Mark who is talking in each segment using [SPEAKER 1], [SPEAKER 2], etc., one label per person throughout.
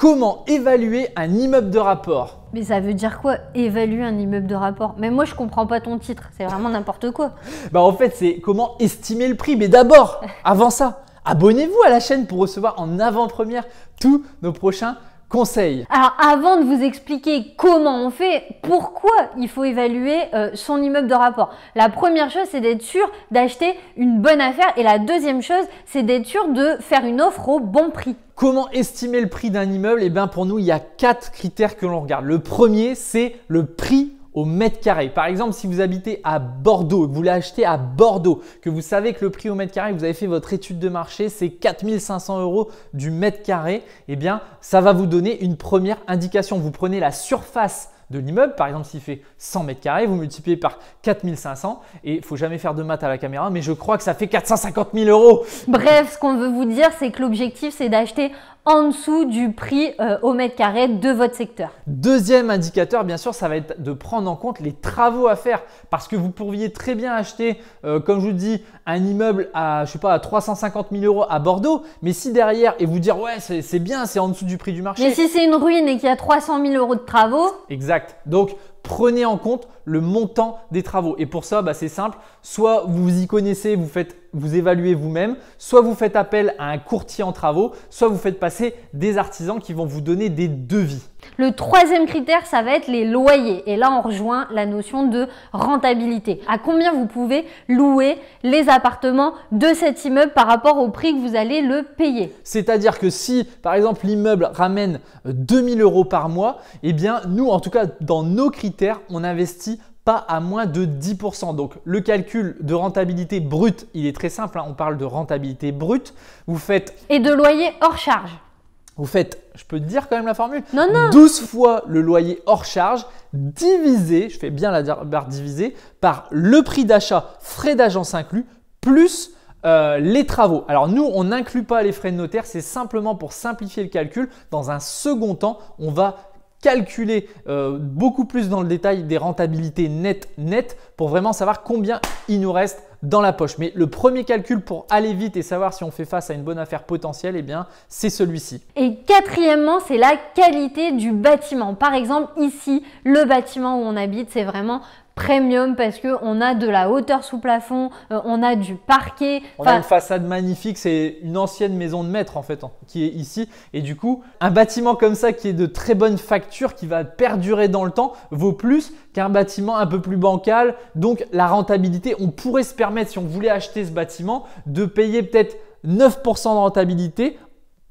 [SPEAKER 1] Comment évaluer un immeuble de rapport?
[SPEAKER 2] Mais ça veut dire quoi, évaluer un immeuble de rapport? Mais moi, je comprends pas ton titre, c'est vraiment n'importe quoi.
[SPEAKER 1] Bah en fait, c'est comment estimer le prix. Mais d'abord, avant ça, abonnez-vous à la chaîne pour recevoir en avant-première tous nos prochains conseils.
[SPEAKER 2] Alors avant de vous expliquer comment on fait, pourquoi il faut évaluer son immeuble de rapport, la première chose c'est d'être sûr d'acheter une bonne affaire et la deuxième chose c'est d'être sûr de faire une offre au bon prix.
[SPEAKER 1] Comment estimer le prix d'un immeuble? Eh bien pour nous, il y a 4 critères que l'on regarde. Le premier, c'est le prix au mètre carré. Par exemple, si vous habitez à Bordeaux, que vous voulez acheter à Bordeaux, que vous savez que le prix au mètre carré, vous avez fait votre étude de marché, c'est 4 500 € du mètre carré, eh bien, ça va vous donner une première indication. Vous prenez la surface de l'immeuble, par exemple s'il fait 100 mètres carrés, vous multipliez par 4500 et il ne faut jamais faire de maths à la caméra, mais je crois que ça fait 450 000 €.
[SPEAKER 2] Bref, ce qu'on veut vous dire, c'est que l'objectif, c'est d'acheter en dessous du prix au mètre carré de votre secteur.
[SPEAKER 1] Deuxième indicateur, bien sûr, ça va être de prendre en compte les travaux à faire parce que vous pourriez très bien acheter, comme je vous dis, un immeuble à, je sais pas, à 350 000 € à Bordeaux, mais si derrière, et vous dire ouais, c'est bien, c'est en dessous du prix du marché.
[SPEAKER 2] Mais si c'est une ruine et qu'il y a 300 000 € de travaux.
[SPEAKER 1] Exact. Donc, prenez en compte le montant des travaux. Et pour ça, c'est simple. Soit vous y connaissez, vous évaluez vous-même, soit vous faites appel à un courtier en travaux, soit vous faites passer des artisans qui vont vous donner des devis.
[SPEAKER 2] Le troisième critère, ça va être les loyers. Et là, on rejoint la notion de rentabilité. À combien vous pouvez louer les appartements de cet immeuble par rapport au prix que vous allez le payer?
[SPEAKER 1] C'est-à-dire que si, par exemple, l'immeuble ramène 2 000 € par mois, eh bien, nous, en tout cas, dans nos critères, on investit pas à moins de 10%. Donc, le calcul de rentabilité brute, il est très simple. On parle de rentabilité brute. Vous faites…
[SPEAKER 2] Et de loyer hors charge.
[SPEAKER 1] Vous faites, je peux te dire quand même la formule,
[SPEAKER 2] non.
[SPEAKER 1] 12 fois le loyer hors charge divisé, je fais bien la barre divisée, par le prix d'achat, frais d'agence inclus, plus les travaux. Alors nous, on n'inclut pas les frais de notaire, c'est simplement pour simplifier le calcul. Dans un second temps, on va calculer beaucoup plus dans le détail des rentabilités nettes pour vraiment savoir combien il nous reste dans la poche. Mais le premier calcul pour aller vite et savoir si on fait face à une bonne affaire potentielle, eh bien, c'est celui-ci.
[SPEAKER 2] Et quatrièmement, c'est la qualité du bâtiment. Par exemple, ici, le bâtiment où on habite, c'est vraiment premium parce qu'on a de la hauteur sous plafond, on a du parquet.
[SPEAKER 1] On a une façade magnifique, c'est une ancienne maison de maître en fait qui est ici. Et du coup, un bâtiment comme ça qui est de très bonne facture, qui va perdurer dans le temps, vaut plus qu'un bâtiment un peu plus bancal. Donc la rentabilité, on pourrait se permettre, si on voulait acheter ce bâtiment, de payer peut-être 9% de rentabilité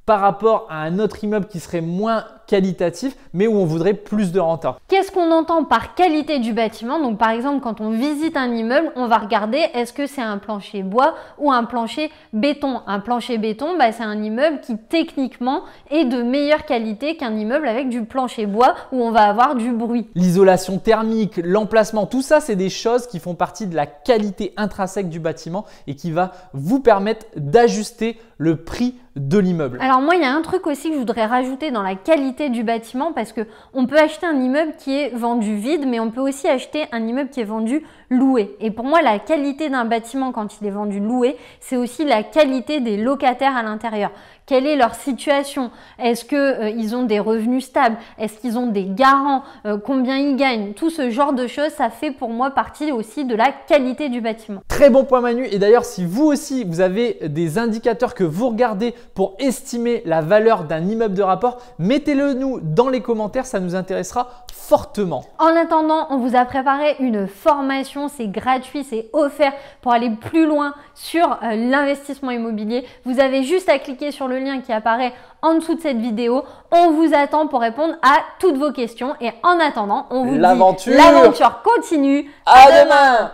[SPEAKER 1] par rapport à un autre immeuble qui serait moins qualitatif, mais où on voudrait plus de renta.
[SPEAKER 2] Qu'est-ce qu'on entend par qualité du bâtiment? Donc par exemple, quand on visite un immeuble, on va regarder est-ce que c'est un plancher bois ou un plancher béton. Un plancher béton, c'est un immeuble qui techniquement est de meilleure qualité qu'un immeuble avec du plancher bois où on va avoir du bruit.
[SPEAKER 1] L'isolation thermique, l'emplacement, tout ça, c'est des choses qui font partie de la qualité intrinsèque du bâtiment et qui va vous permettre d'ajuster le prix de l'immeuble.
[SPEAKER 2] Alors moi, il y a un truc aussi que je voudrais rajouter dans la qualité du bâtiment parce qu'on peut acheter un immeuble qui est vendu vide, mais on peut aussi acheter un immeuble qui est vendu loué. Et pour moi, la qualité d'un bâtiment quand il est vendu loué, c'est aussi la qualité des locataires à l'intérieur. Quelle est leur situation? Est-ce qu'ils ont des revenus stables? Est-ce qu'ils ont des garants? Combien ils gagnent? Tout ce genre de choses, ça fait pour moi partie aussi de la qualité du bâtiment.
[SPEAKER 1] Très bon point Manu. Et d'ailleurs, si vous aussi, vous avez des indicateurs que vous regardez pour estimer la valeur d'un immeuble de rapport, mettez-le nous dans les commentaires, ça nous intéressera fortement.
[SPEAKER 2] En attendant, on vous a préparé une formation, c'est gratuit, c'est offert pour aller plus loin sur l'investissement immobilier. Vous avez juste à cliquer sur le lien qui apparaît en dessous de cette vidéo. On vous attend pour répondre à toutes vos questions et en attendant, on vous dit l'aventure continue.
[SPEAKER 1] À demain.